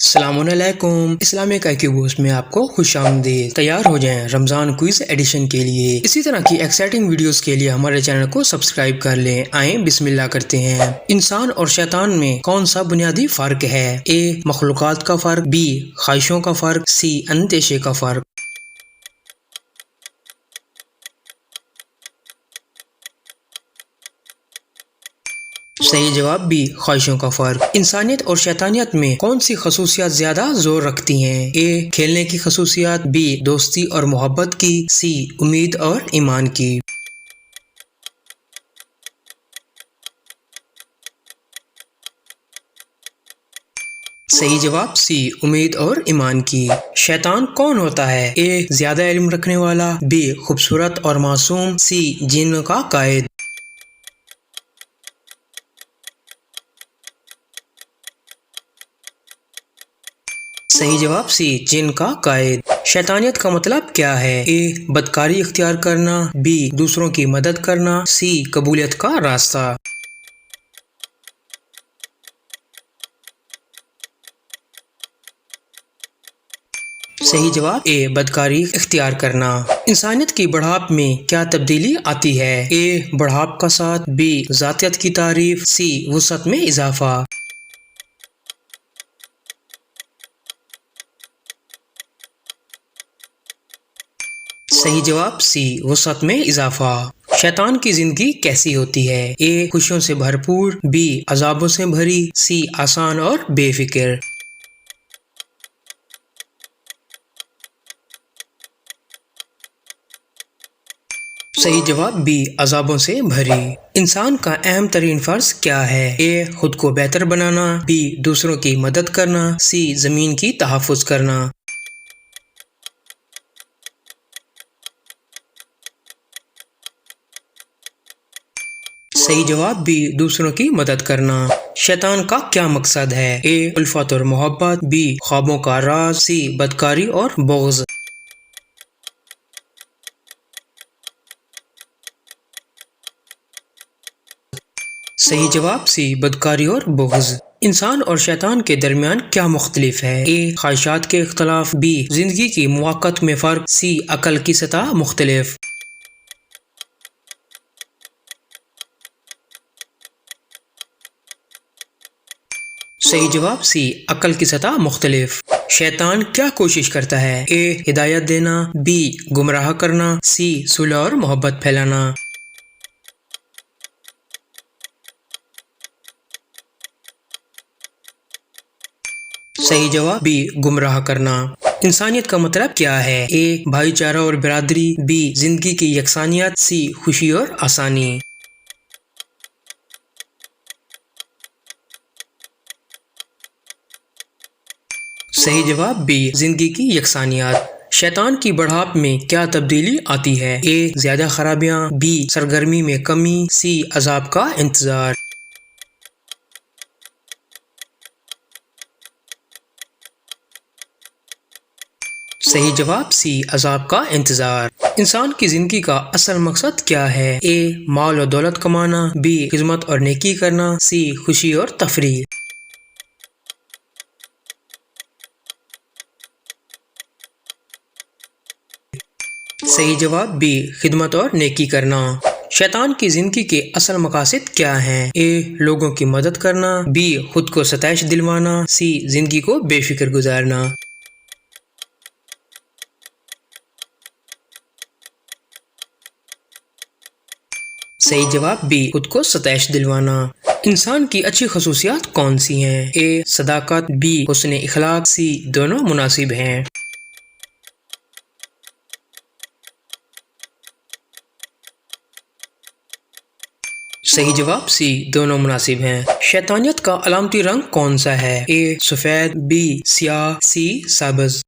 السلام علیکم، اسلامک آئیکیوبوس میں آپ کو خوش آمدید۔ تیار ہو جائیں رمضان کوئز ایڈیشن کے لیے۔ اسی طرح کی ایکسائٹنگ ویڈیوز کے لیے ہمارے چینل کو سبسکرائب کر لیں۔ آئیں بسم اللہ کرتے ہیں۔ انسان اور شیطان میں کون سا بنیادی فرق ہے؟ اے مخلوقات کا فرق، بی خواہشوں کا فرق، سی اندیشے کا فرق۔ صحیح جواب بی خواہشوں کا فرق۔ انسانیت اور شیطانیت میں کون سی خصوصیات زیادہ زور رکھتی ہیں؟ اے کھیلنے کی خصوصیات، بی دوستی اور محبت کی، سی امید اور ایمان کی۔ صحیح جواب سی امید اور ایمان کی۔ شیطان کون ہوتا ہے؟ اے زیادہ علم رکھنے والا، بی خوبصورت اور معصوم، سی جن کا قائد۔ صحیح جواب سی جن کا قائد۔ شیطانیت کا مطلب کیا ہے؟ اے بدکاری اختیار کرنا، بی دوسروں کی مدد کرنا، سی قبولیت کا راستہ۔ صحیح جواب اے بدکاری اختیار کرنا۔ انسانیت کی بڑھاپ میں کیا تبدیلی آتی ہے؟ اے بڑھاپ کا ساتھ، بی ذاتیت کی تعریف، سی وسعت میں اضافہ۔ صحیح جواب سی وسعت میں اضافہ۔ شیطان کی زندگی کیسی ہوتی ہے؟ اے خوشیوں سے بھرپور، بی عذابوں سے بھری، سی آسان اور بے فکر۔ صحیح جواب بی عذابوں سے بھری۔ انسان کا اہم ترین فرض کیا ہے؟ اے خود کو بہتر بنانا، بی دوسروں کی مدد کرنا، سی زمین کی تحفظ کرنا۔ صحیح جواب بی دوسروں کی مدد کرنا۔ شیطان کا کیا مقصد ہے؟ اے الفت اور محبت، بی خوابوں کا راز، سی بدکاری اور بغض۔ صحیح جواب سی بدکاری اور بغض۔ انسان اور شیطان کے درمیان کیا مختلف ہے؟ اے خواہشات کے اختلاف، بی زندگی کی مواقعت میں فرق، سی عقل کی سطح مختلف۔ صحیح جواب سی عقل کی سطح مختلف۔ شیطان کیا کوشش کرتا ہے؟ اے ہدایت دینا، بی گمراہ کرنا، سی صلح اور محبت پھیلانا۔ صحیح جواب بی گمراہ کرنا۔ انسانیت کا مطلب کیا ہے؟ اے بھائی چارہ اور برادری، بی زندگی کی یکسانیت، سی خوشی اور آسانی۔ صحیح جواب بی زندگی کی یکسانیت۔ شیطان کی بڑھاپ میں کیا تبدیلی آتی ہے؟ اے زیادہ خرابیاں، بی سرگرمی میں کمی، سی عذاب کا انتظار۔ صحیح جواب سی عذاب کا انتظار۔ انسان کی زندگی کا اصل مقصد کیا ہے؟ اے مال و دولت کمانا، بی خدمت اور نیکی کرنا، سی خوشی اور تفریح۔ صحیح جواب بی خدمت اور نیکی کرنا۔ شیطان کی زندگی کے اصل مقاصد کیا ہیں؟ اے لوگوں کی مدد کرنا، بی خود کو ستائش دلوانا، سی زندگی کو بے فکر گزارنا۔ صحیح جواب بی خود کو ستائش دلوانا۔ انسان کی اچھی خصوصیات کون سی ہیں؟ اے صداقت، بی حسن اخلاق، سی دونوں مناسب ہیں۔ صحیح جواب سی دونوں مناسب ہیں۔ شیطانیت کا علامتی رنگ کون سا ہے؟ اے سفید، بی سیاہ، سی سبز۔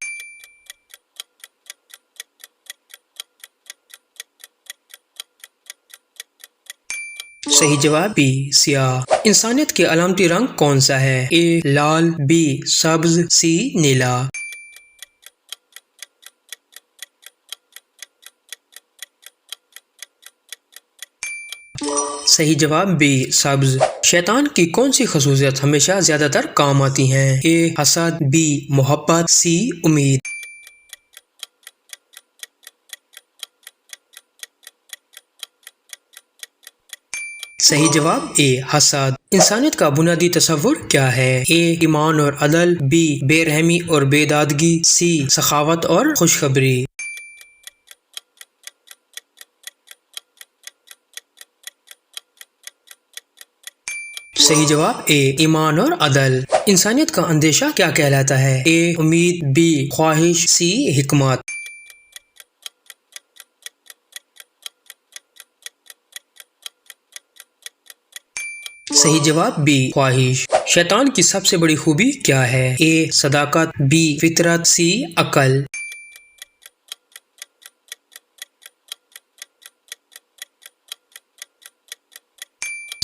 صحیح جواب بی سیاہ۔ انسانیت کے علامتی رنگ کون سا ہے؟ اے لال، بی سبز، سی نیلا۔ صحیح جواب بی سبز۔ شیطان کی کون سی خصوصیت ہمیشہ زیادہ تر کام آتی ہیں؟ اے حسد، بی محبت، سی امید۔ صحیح جواب اے حسد۔ انسانیت کا بنیادی تصور کیا ہے؟ اے ایمان اور عدل، بی بے رحمی اور بے دادگی، سی سخاوت اور خوشخبری۔ صحیح جواب اے ایمان اور عدل۔ انسانیت کا اندیشہ کیا کہلاتا ہے؟ اے امید، بی خواہش، سی حکمت۔ صحیح جواب بی خواہش۔ شیطان کی سب سے بڑی خوبی کیا ہے؟ اے صداقت، بی فطرت، سی عقل۔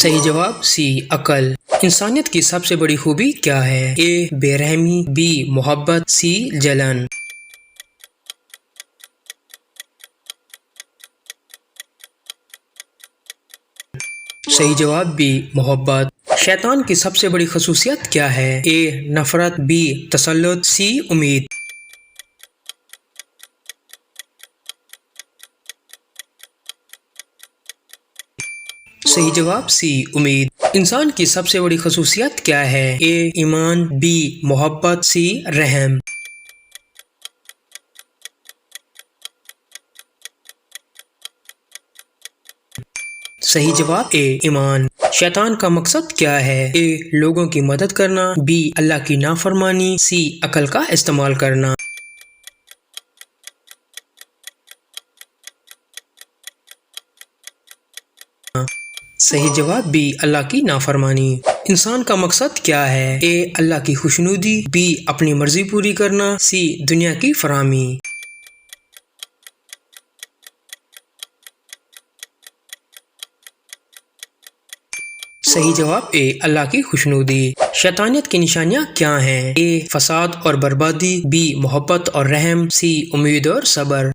صحیح جواب سی عقل۔ انسانیت کی سب سے بڑی خوبی کیا ہے؟ اے بے رحمی، بی محبت، سی جلن۔ صحیح جواب بی محبت۔ شیطان کی سب سے بڑی خصوصیت کیا ہے؟ اے نفرت، بی تسلط، سی امید۔ صحیح جواب سی امید۔ انسان کی سب سے بڑی خصوصیت کیا ہے؟ اے ایمان، بی محبت، سی رحم۔ صحیح جواب اے ایمان۔ شیطان کا مقصد کیا ہے؟ اے لوگوں کی مدد کرنا، بی اللہ کی نافرمانی، سی عقل کا استعمال کرنا۔ صحیح جواب بی اللہ کی نافرمانی۔ انسان کا مقصد کیا ہے؟ اے اللہ کی خوشنودی، بی اپنی مرضی پوری کرنا، سی دنیا کی فراہمی۔ صحیح جواب اے اللہ کی خوشنودی۔ شیطانیت کی نشانیاں کیا ہیں؟ اے فساد اور بربادی، بی محبت اور رحم، سی امید اور صبر۔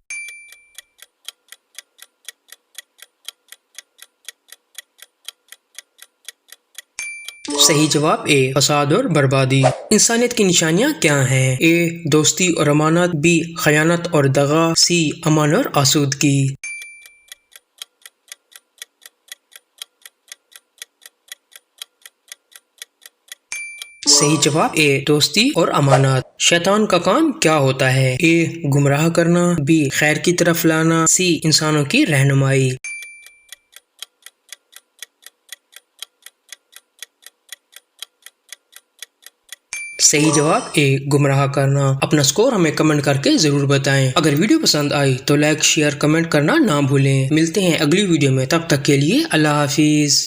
صحیح جواب اے فساد اور بربادی۔ انسانیت کی نشانیاں کیا ہیں؟ اے دوستی اور امانت، بی خیانت اور دغا، سی امن اور آسودگی۔ صحیح جواب اے دوستی اور امانت۔ شیطان کا کام کیا ہوتا ہے؟ اے گمراہ کرنا، بی خیر کی طرف لانا، سی انسانوں کی رہنمائی۔ صحیح جواب اے گمراہ کرنا۔ اپنا سکور ہمیں کمنٹ کر کے ضرور بتائیں۔ اگر ویڈیو پسند آئی تو لائک، شیئر، کمنٹ کرنا نہ بھولیں۔ ملتے ہیں اگلی ویڈیو میں، تب تک کے لیے اللہ حافظ۔